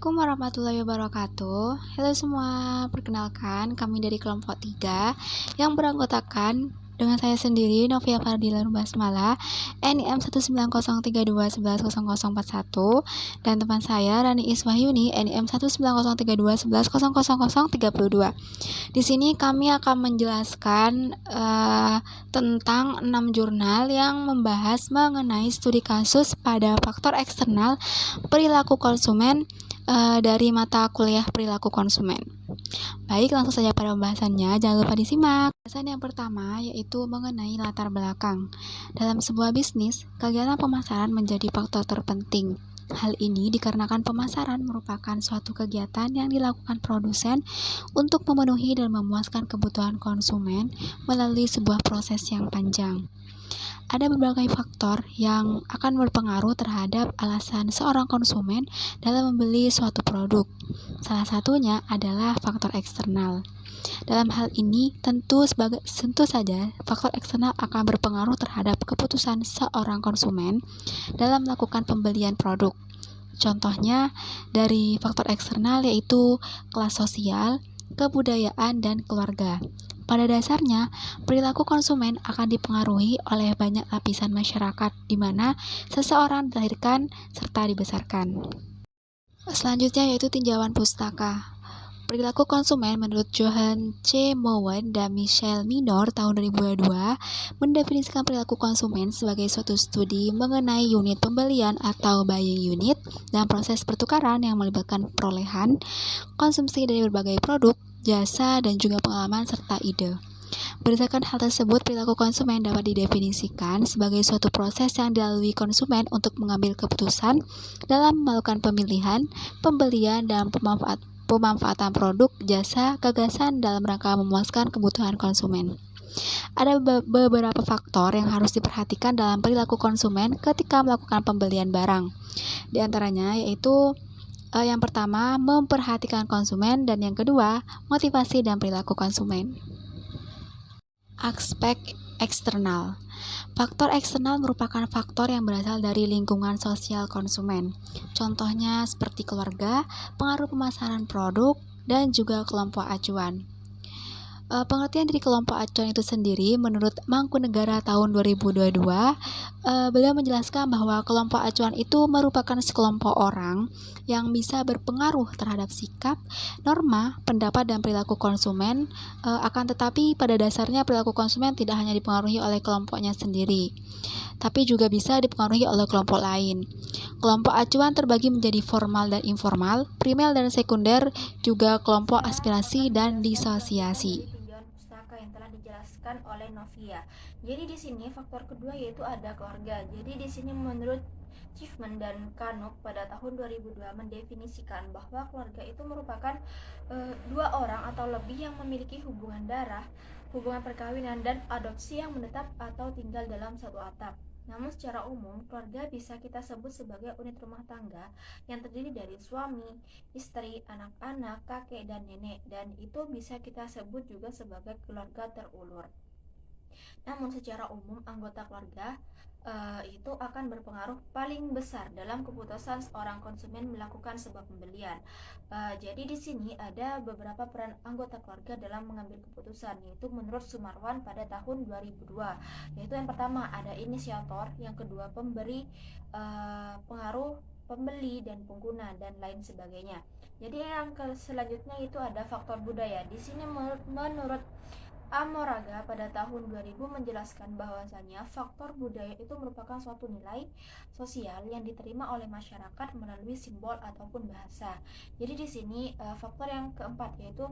Assalamualaikum warahmatullahi wabarakatuh. Halo semua, perkenalkan kami dari kelompok 3 yang beranggotakan dengan saya sendiri Novia Fardila Basmala, NIM 19032110041, dan teman saya Rani Iswahyuni, NIM 1903211000032. Di sini kami akan menjelaskan tentang 6 jurnal yang membahas mengenai studi kasus pada faktor eksternal perilaku konsumen dari mata kuliah perilaku konsumen. Baik, langsung saja pada pembahasannya, jangan lupa disimak. Pembahasan yang pertama yaitu mengenai latar belakang. Dalam sebuah bisnis, kegiatan pemasaran menjadi faktor terpenting. Hal ini dikarenakan pemasaran merupakan suatu kegiatan yang dilakukan produsen untuk memenuhi dan memuaskan kebutuhan konsumen melalui sebuah proses yang panjang. Ada berbagai faktor yang akan berpengaruh terhadap alasan seorang konsumen dalam membeli suatu produk. Salah satunya adalah faktor eksternal. Dalam hal ini, tentu saja faktor eksternal akan berpengaruh terhadap keputusan seorang konsumen dalam melakukan pembelian produk. Contohnya dari faktor eksternal yaitu kelas sosial, kebudayaan, dan keluarga. Pada dasarnya, perilaku konsumen akan dipengaruhi oleh banyak lapisan masyarakat di mana seseorang dilahirkan serta dibesarkan. Selanjutnya yaitu tinjauan pustaka. Perilaku konsumen menurut Johan C. Mowen dan Michel Minor tahun 2022 mendefinisikan perilaku konsumen sebagai suatu studi mengenai unit pembelian atau buying unit dan proses pertukaran yang melibatkan perolehan, konsumsi dari berbagai produk, jasa, dan juga pengalaman serta ide. Berdasarkan hal tersebut, perilaku konsumen dapat didefinisikan sebagai suatu proses yang dilalui konsumen untuk mengambil keputusan dalam melakukan pemilihan, pembelian, dan pemanfaatan produk, jasa, gagasan dalam rangka memuaskan kebutuhan konsumen. Ada beberapa faktor yang harus diperhatikan dalam perilaku konsumen ketika melakukan pembelian barang. Di antaranya yaitu yang pertama, memperhatikan konsumen, dan yang kedua, motivasi dan perilaku konsumen. Aspek eksternal. Faktor eksternal merupakan faktor yang berasal dari lingkungan sosial konsumen. Contohnya seperti keluarga, pengaruh pemasaran produk, dan juga kelompok acuan. Pengertian dari kelompok acuan itu sendiri menurut Mangkunegara tahun 2022, beliau menjelaskan bahwa kelompok acuan itu merupakan sekelompok orang yang bisa berpengaruh terhadap sikap, norma, pendapat, dan perilaku konsumen, akan tetapi pada dasarnya perilaku konsumen tidak hanya dipengaruhi oleh kelompoknya sendiri, tapi juga bisa dipengaruhi oleh kelompok lain. Kelompok acuan terbagi menjadi formal dan informal, primer dan sekunder, juga kelompok aspirasi dan disosiasi. Tinjauan pustaka yang telah dijelaskan oleh Novia. Jadi di sini faktor kedua yaitu ada keluarga. Jadi di sini menurut Schiffman dan Kanuk pada tahun 2002 mendefinisikan bahwa keluarga itu merupakan dua orang atau lebih yang memiliki hubungan darah, hubungan perkawinan, dan adopsi yang menetap atau tinggal dalam satu atap. Namun secara umum, keluarga bisa kita sebut sebagai unit rumah tangga yang terdiri dari suami, istri, anak-anak, kakek, dan nenek, dan itu bisa kita sebut juga sebagai keluarga terulur. Namun secara umum anggota keluarga itu akan berpengaruh paling besar dalam keputusan seorang konsumen melakukan sebuah pembelian. Jadi di sini ada beberapa peran anggota keluarga dalam mengambil keputusan, yaitu menurut Sumarwan pada tahun 2002. Yaitu yang pertama ada inisiator, yang kedua pemberi, pengaruh, pembeli, dan pengguna, dan lain sebagainya. Jadi yang selanjutnya itu ada faktor budaya. Di sini menurut Amoraga pada tahun 2000 menjelaskan bahwasanya faktor budaya itu merupakan suatu nilai sosial yang diterima oleh masyarakat melalui simbol ataupun bahasa. Jadi di sini faktor yang keempat yaitu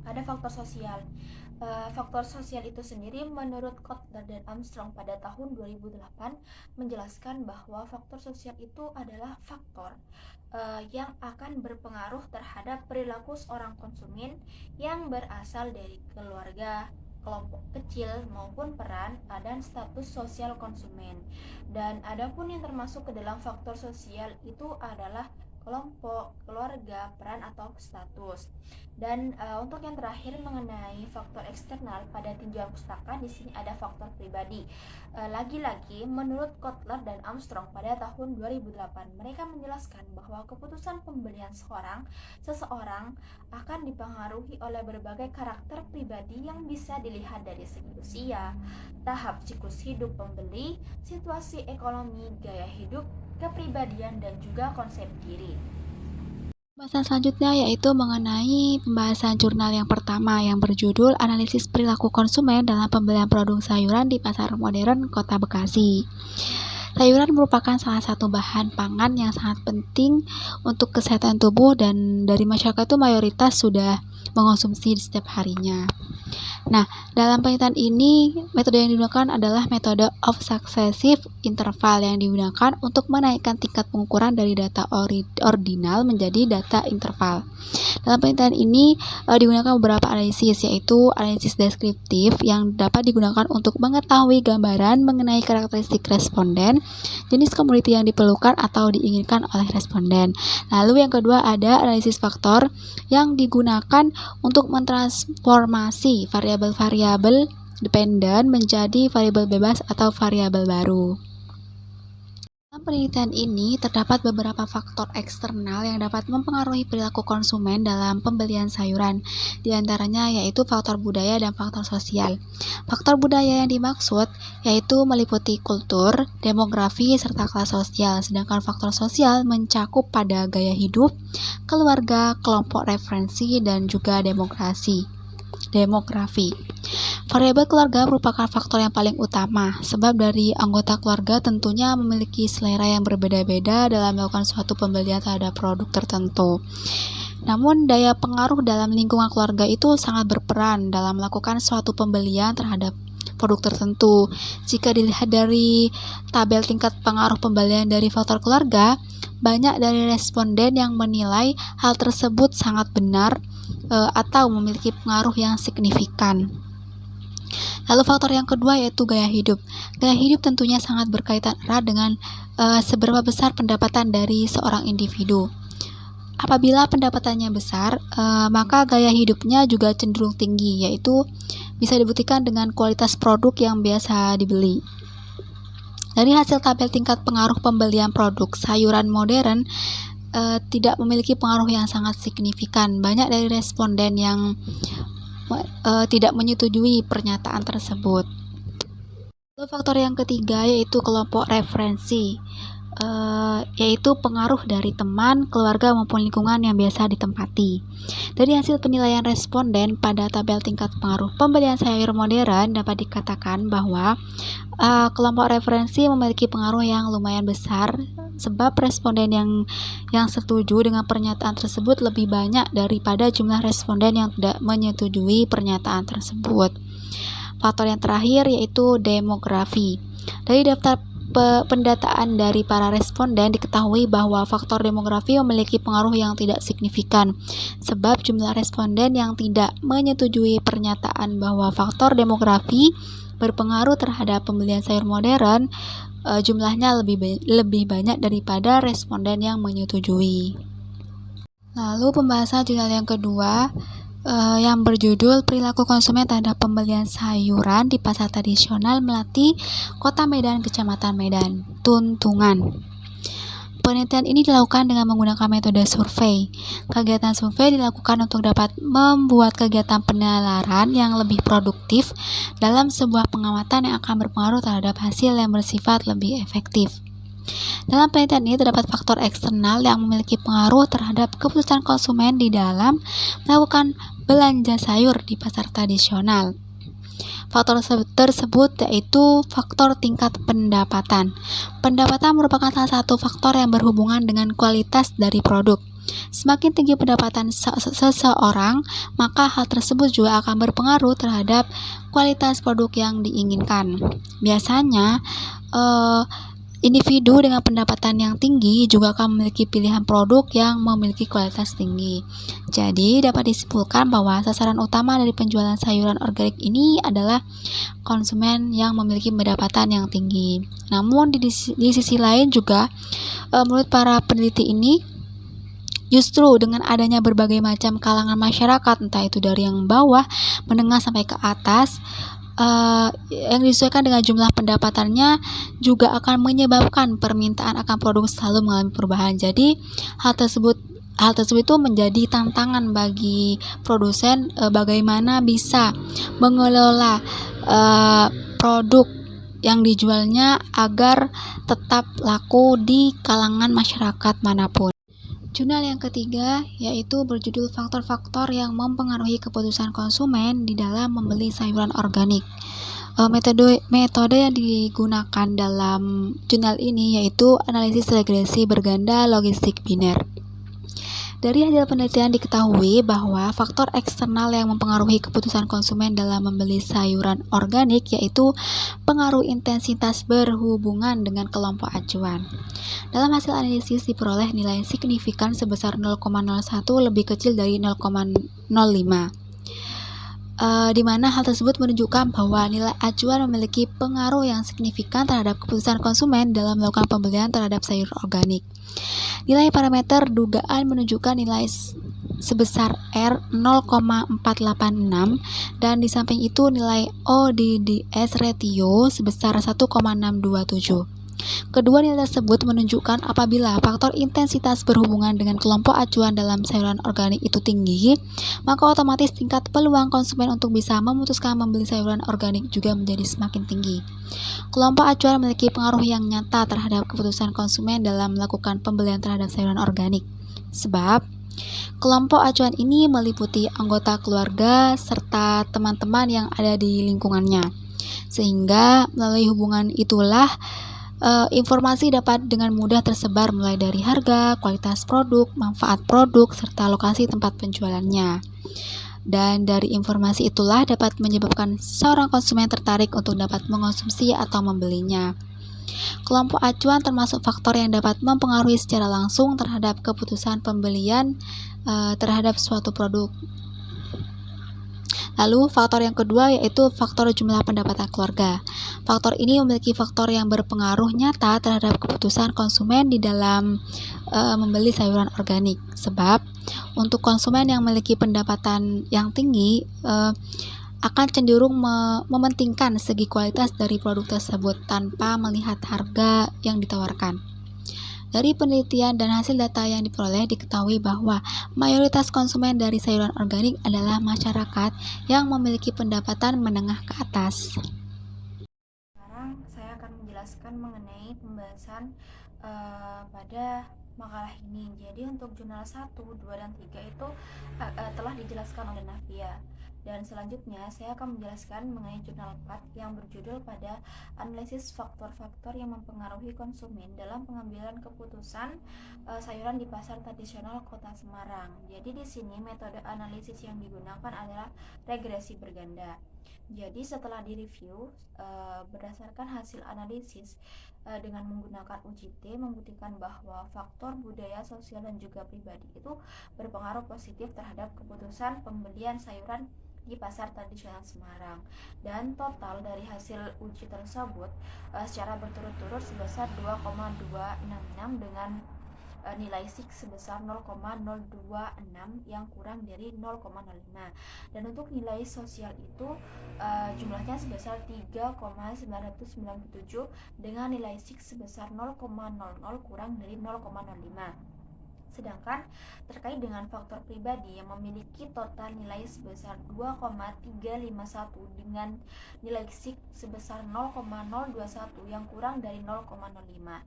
ada faktor sosial. Faktor sosial itu sendiri menurut Kotler dan Armstrong pada tahun 2008 menjelaskan bahwa faktor sosial itu adalah faktor yang akan berpengaruh terhadap perilaku seorang konsumen yang berasal dari keluarga, kelompok kecil maupun peran dan status sosial konsumen. Dan adapun yang termasuk ke dalam faktor sosial itu adalah kelompok, keluarga, peran atau status. Dan untuk yang terakhir mengenai faktor eksternal pada tinjauan pustaka, di sini ada faktor pribadi. Lagi-lagi menurut Kotler dan Armstrong pada tahun 2008, mereka menjelaskan bahwa keputusan pembelian seseorang akan dipengaruhi oleh berbagai karakter pribadi yang bisa dilihat dari segi usia, tahap siklus hidup pembeli, situasi ekonomi, gaya hidup, kepribadian, dan juga konsep diri. Pembahasan selanjutnya yaitu mengenai pembahasan jurnal yang pertama yang berjudul Analisis Perilaku Konsumen dalam Pembelian Produk Sayuran di Pasar Modern Kota Bekasi. Sayuran merupakan salah satu bahan pangan yang sangat penting untuk kesehatan tubuh dan dari masyarakat itu mayoritas sudah mengonsumsi setiap harinya. Nah, dalam penelitian ini, metode yang digunakan adalah metode of successive interval yang digunakan untuk menaikkan tingkat pengukuran dari data ordinal menjadi data interval. Dalam penelitian ini digunakan beberapa analisis, yaitu analisis deskriptif yang dapat digunakan untuk mengetahui gambaran mengenai karakteristik responden, jenis komoditi yang diperlukan atau diinginkan oleh responden. Lalu yang kedua ada analisis faktor yang digunakan untuk mentransformasi variabel-variabel dependen menjadi variabel bebas atau variabel baru. Dalam penelitian ini terdapat beberapa faktor eksternal yang dapat mempengaruhi perilaku konsumen dalam pembelian sayuran. Di antaranya yaitu faktor budaya dan faktor sosial. Faktor budaya yang dimaksud yaitu meliputi kultur, demografi, serta kelas sosial, sedangkan faktor sosial mencakup pada gaya hidup, keluarga, kelompok referensi, dan juga demografi. Variabel keluarga merupakan faktor yang paling utama, sebab dari anggota keluarga tentunya memiliki selera yang berbeda-beda dalam melakukan suatu pembelian terhadap produk tertentu. Namun, daya pengaruh dalam lingkungan keluarga itu sangat berperan dalam melakukan suatu pembelian terhadap produk tertentu. Jika dilihat dari tabel tingkat pengaruh pembelian dari faktor keluarga, banyak dari responden yang menilai hal tersebut sangat benar atau memiliki pengaruh yang signifikan. Lalu faktor yang kedua yaitu gaya hidup. Gaya hidup tentunya sangat berkaitan erat dengan seberapa besar pendapatan dari seorang individu. Apabila pendapatannya besar, maka gaya hidupnya juga cenderung tinggi, yaitu bisa dibuktikan dengan kualitas produk yang biasa dibeli. Dari hasil tabel tingkat pengaruh pembelian produk sayuran modern tidak memiliki pengaruh yang sangat signifikan. Banyak dari responden yang tidak menyetujui pernyataan tersebut. Lalu faktor yang ketiga yaitu kelompok referensi, yaitu pengaruh dari teman, keluarga maupun lingkungan yang biasa ditempati. Dari hasil penilaian responden pada tabel tingkat pengaruh pembelian sayur modern dapat dikatakan bahwa kelompok referensi memiliki pengaruh yang lumayan besar, sebab responden yang setuju dengan pernyataan tersebut lebih banyak daripada jumlah responden yang tidak menyetujui pernyataan tersebut. Faktor yang terakhir yaitu demografi. Dari daftar pendataan dari para responden diketahui bahwa faktor demografi memiliki pengaruh yang tidak signifikan, sebab jumlah responden yang tidak menyetujui pernyataan bahwa faktor demografi berpengaruh terhadap pembelian sayur modern jumlahnya lebih banyak daripada responden yang menyetujui. Lalu pembahasan jurnal yang kedua yang berjudul Perilaku Konsumen Terhadap Pembelian Sayuran di Pasar Tradisional Melati, Kota Medan, Kecamatan Medan. Tuntungan. Penelitian ini dilakukan dengan menggunakan metode survei. Kegiatan survei dilakukan untuk dapat membuat kegiatan penalaran yang lebih produktif dalam sebuah pengamatan yang akan berpengaruh terhadap hasil yang bersifat lebih efektif. Dalam penelitian ini terdapat faktor eksternal yang memiliki pengaruh terhadap keputusan konsumen di dalam melakukan belanja sayur di pasar tradisional. Faktor tersebut yaitu faktor tingkat pendapatan. Pendapatan merupakan salah satu faktor yang berhubungan dengan kualitas dari produk. Semakin tinggi pendapatan seseorang, maka hal tersebut juga akan berpengaruh terhadap kualitas produk yang diinginkan. Biasanya, individu dengan pendapatan yang tinggi juga akan memiliki pilihan produk yang memiliki kualitas tinggi. Jadi, dapat disimpulkan bahwa sasaran utama dari penjualan sayuran organik ini adalah konsumen yang memiliki pendapatan yang tinggi. Namun, di sisi lain juga, menurut para peneliti ini, Justru dengan adanya berbagai macam kalangan masyarakat, entah itu dari yang bawah, menengah sampai ke atas, yang disesuaikan dengan jumlah pendapatannya juga akan menyebabkan permintaan akan produk selalu mengalami perubahan. Jadi hal tersebut itu menjadi tantangan bagi produsen, bagaimana bisa mengelola produk yang dijualnya agar tetap laku di kalangan masyarakat manapun. Jurnal yang ketiga yaitu berjudul faktor-faktor yang mempengaruhi keputusan konsumen di dalam membeli sayuran organik. Metode yang digunakan dalam jurnal ini yaitu analisis regresi berganda logistik biner. Dari hasil penelitian diketahui bahwa faktor eksternal yang mempengaruhi keputusan konsumen dalam membeli sayuran organik yaitu pengaruh intensitas berhubungan dengan kelompok acuan. Dalam hasil analisis diperoleh nilai signifikan sebesar 0,01 lebih kecil dari 0,05. Di mana hal tersebut menunjukkan bahwa nilai acuan memiliki pengaruh yang signifikan terhadap keputusan konsumen dalam melakukan pembelian terhadap sayur organik. Nilai parameter dugaan menunjukkan nilai sebesar R 0,486 dan di samping itu nilai ODDS ratio sebesar 1,627. Kedua nilai tersebut menunjukkan apabila faktor intensitas berhubungan dengan kelompok acuan dalam sayuran organik itu tinggi, maka otomatis tingkat peluang konsumen untuk bisa memutuskan membeli sayuran organik juga menjadi semakin tinggi. Kelompok acuan memiliki pengaruh yang nyata terhadap keputusan konsumen dalam melakukan pembelian terhadap sayuran organik. Sebab kelompok acuan ini meliputi anggota keluarga serta teman-teman yang ada di lingkungannya. Sehingga melalui hubungan itulah informasi dapat dengan mudah tersebar mulai dari harga, kualitas produk, manfaat produk, serta lokasi tempat penjualannya. Dan dari informasi itulah dapat menyebabkan seorang konsumen tertarik untuk dapat mengonsumsi atau membelinya. Kelompok acuan termasuk faktor yang dapat mempengaruhi secara langsung terhadap keputusan pembelian terhadap suatu produk. Lalu faktor yang kedua yaitu faktor jumlah pendapatan keluarga. Faktor ini memiliki faktor yang berpengaruh nyata terhadap keputusan konsumen di dalam membeli sayuran organik. Sebab untuk konsumen yang memiliki pendapatan yang tinggi akan cenderung mementingkan segi kualitas dari produk tersebut tanpa melihat harga yang ditawarkan. Dari penelitian dan hasil data yang diperoleh diketahui bahwa mayoritas konsumen dari sayuran organik adalah masyarakat yang memiliki pendapatan menengah ke atas. Sekarang saya akan menjelaskan mengenai pembahasan pada makalah ini. Jadi untuk jurnal 1, 2, dan 3 itu telah dijelaskan oleh Navia. Dan selanjutnya saya akan menjelaskan mengenai jurnal 4 yang berjudul pada analisis faktor-faktor yang mempengaruhi konsumen dalam pengambilan keputusan sayuran di pasar tradisional Kota Semarang. Jadi di sini metode analisis yang digunakan adalah regresi berganda. Jadi setelah direview berdasarkan hasil analisis dengan menggunakan UJT membuktikan bahwa faktor budaya, sosial, dan juga pribadi itu berpengaruh positif terhadap keputusan pembelian sayuran di pasar tradisional Semarang. Dan total dari hasil uji tersebut secara berturut-turut sebesar 2,266 dengan nilai SIK sebesar 0,026 yang kurang dari 0,05. Dan untuk nilai sosial itu jumlahnya sebesar 3,997 dengan nilai SIK sebesar 0,00 kurang dari 0,05. Sedangkan terkait dengan faktor pribadi yang memiliki total nilai sebesar 2,351 dengan nilai SIK sebesar 0,021 yang kurang dari 0,05.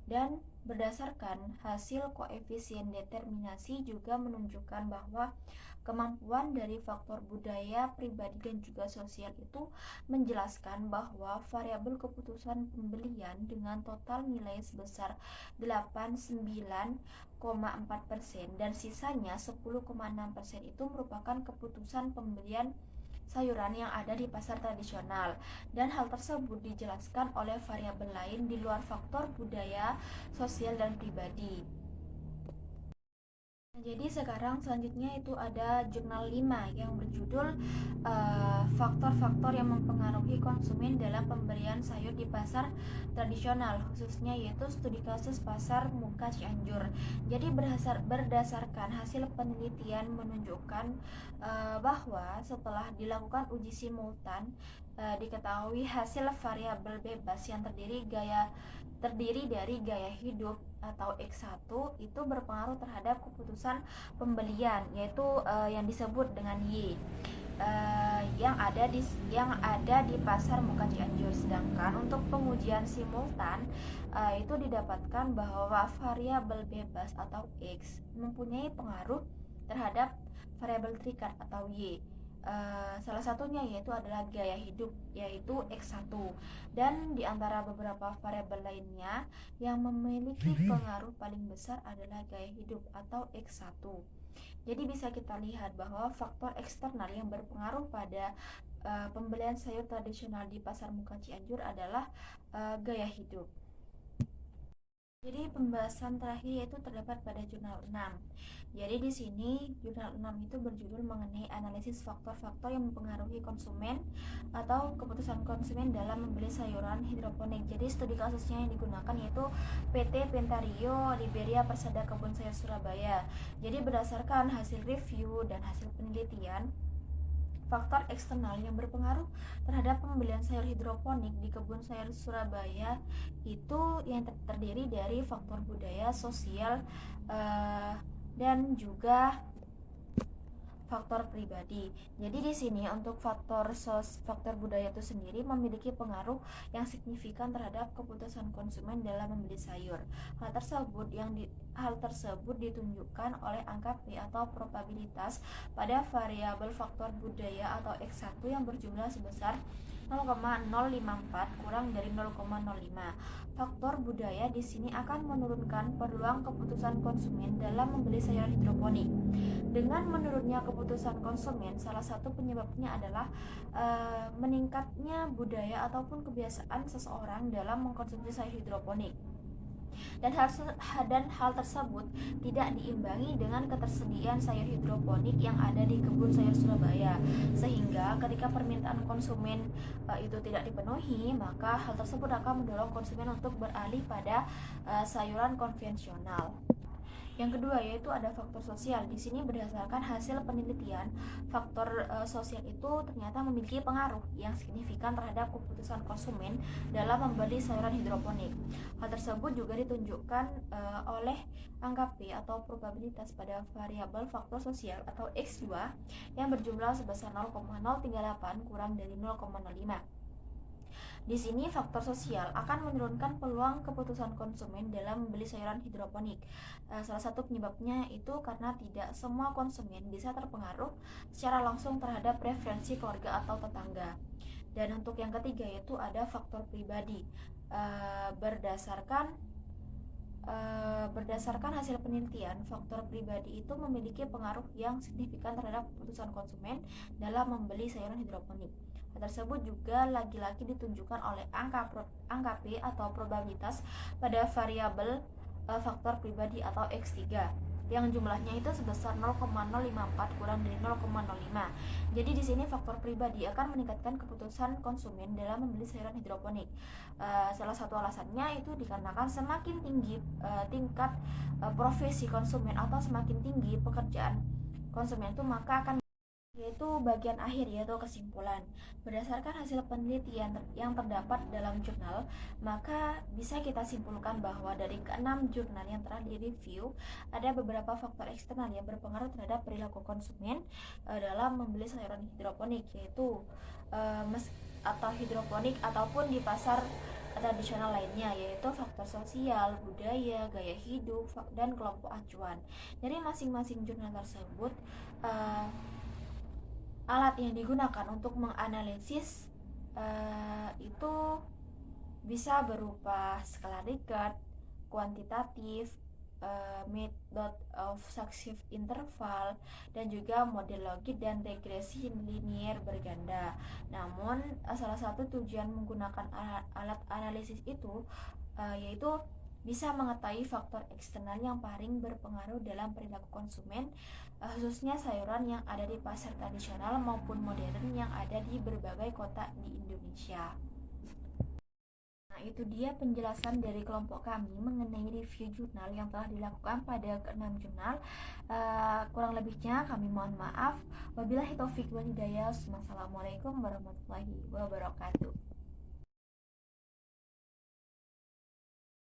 Dan berdasarkan hasil koefisien determinasi juga menunjukkan bahwa kemampuan dari faktor budaya, pribadi, dan juga sosial itu menjelaskan bahwa variabel keputusan pembelian dengan total nilai sebesar 89,4% dan sisanya 10,6% itu merupakan keputusan pembelian sayuran yang ada di pasar tradisional, dan hal tersebut dijelaskan oleh variabel lain di luar faktor budaya, sosial, dan pribadi. Jadi sekarang selanjutnya itu ada jurnal 5 yang berjudul faktor-faktor yang mempengaruhi konsumen dalam pembelian sayur di pasar tradisional, khususnya yaitu studi kasus pasar muka Cianjur. Jadi berdasarkan hasil penelitian menunjukkan bahwa setelah dilakukan uji simultan, diketahui hasil variabel bebas yang terdiri dari gaya hidup atau X1 itu berpengaruh terhadap keputusan pembelian, yaitu yang disebut dengan Y, yang ada di pasar muka Cianjur. Sedangkan untuk pengujian simultan itu didapatkan bahwa variabel bebas atau X mempunyai pengaruh terhadap variabel terikat atau Y. Salah satunya yaitu adalah gaya hidup, yaitu X1, dan di antara beberapa variabel lainnya yang memiliki pengaruh paling besar adalah gaya hidup atau X1. Jadi bisa kita lihat bahwa faktor eksternal yang berpengaruh pada pembelian sayur tradisional di pasar muka Cianjur adalah gaya hidup. Jadi pembahasan terakhir yaitu terdapat pada jurnal 6. Jadi di sini jurnal 6 itu berjudul mengenai analisis faktor-faktor yang mempengaruhi konsumen atau keputusan konsumen dalam membeli sayuran hidroponik. Jadi studi kasusnya yang digunakan yaitu PT Pentario Liberia Persada Kebun Sayur Surabaya. Jadi berdasarkan hasil review dan hasil penelitian, faktor eksternal yang berpengaruh terhadap pembelian sayur hidroponik di kebun sayur Surabaya itu yang terdiri dari faktor budaya, sosial, dan juga faktor pribadi. Jadi di sini untuk faktor budaya itu sendiri memiliki pengaruh yang signifikan terhadap keputusan konsumen dalam membeli sayur. Hal tersebut ditunjukkan oleh angka P atau probabilitas pada variabel faktor budaya atau X1 yang berjumlah sebesar 0,054 kurang dari 0,05. Faktor budaya di sini akan menurunkan peluang keputusan konsumen dalam membeli sayuran hidroponik. Dengan menurunnya keputusan konsumen, salah satu penyebabnya adalah meningkatnya budaya ataupun kebiasaan seseorang dalam mengkonsumsi sayur hidroponik. Dan hal tersebut tidak diimbangi dengan ketersediaan sayur hidroponik yang ada di kebun sayur Surabaya, sehingga ketika permintaan konsumen itu tidak dipenuhi, maka hal tersebut akan mendorong konsumen untuk beralih pada sayuran konvensional. Yang kedua yaitu ada faktor sosial. Di sini berdasarkan hasil penelitian, faktor sosial itu ternyata memiliki pengaruh yang signifikan terhadap keputusan konsumen dalam membeli sayuran hidroponik. Hal tersebut juga ditunjukkan oleh angka P atau probabilitas pada variabel faktor sosial atau X2 yang berjumlah sebesar 0,038 kurang dari 0,05. Di sini faktor sosial akan menurunkan peluang keputusan konsumen dalam membeli sayuran hidroponik. Salah satu penyebabnya itu karena tidak semua konsumen bisa terpengaruh secara langsung terhadap preferensi keluarga atau tetangga. Dan untuk yang ketiga yaitu ada faktor pribadi. Berdasarkan hasil penelitian, faktor pribadi itu memiliki pengaruh yang signifikan terhadap keputusan konsumen dalam membeli sayuran hidroponik. Hal tersebut juga lagi-lagi ditunjukkan oleh angka P atau probabilitas pada variabel faktor pribadi atau X3 yang jumlahnya itu sebesar 0,054 kurang dari 0,05. Jadi di sini faktor pribadi akan meningkatkan keputusan konsumen dalam membeli sayuran hidroponik. Salah satu alasannya itu dikarenakan semakin tinggi tingkat profesi konsumen atau semakin tinggi pekerjaan konsumen itu, maka akan yaitu bagian akhir yaitu kesimpulan. Berdasarkan hasil penelitian yang terdapat dalam jurnal, maka bisa kita simpulkan bahwa dari ke-6 jurnal yang telah direview, ada beberapa faktor eksternal yang berpengaruh terhadap perilaku konsumen dalam membeli sayuran hidroponik, yaitu atau hidroponik ataupun di pasar tradisional lainnya, yaitu faktor sosial, budaya, gaya hidup, dan kelompok acuan. Dari masing-masing jurnal tersebut, alat yang digunakan untuk menganalisis itu bisa berupa skala Likert, kuantitatif, method of successive interval, dan juga model logit dan regresi linier berganda. Namun salah satu tujuan menggunakan alat analisis itu yaitu bisa mengetahui faktor eksternal yang paling berpengaruh dalam perilaku konsumen, khususnya sayuran yang ada di pasar tradisional maupun modern yang ada di berbagai kota di Indonesia. Nah, itu dia penjelasan dari kelompok kami mengenai review jurnal yang telah dilakukan pada ke-6 jurnal. Kurang lebihnya kami mohon maaf. Wabillahi taufik wal hidayah. Wassalamualaikum warahmatullahi wabarakatuh.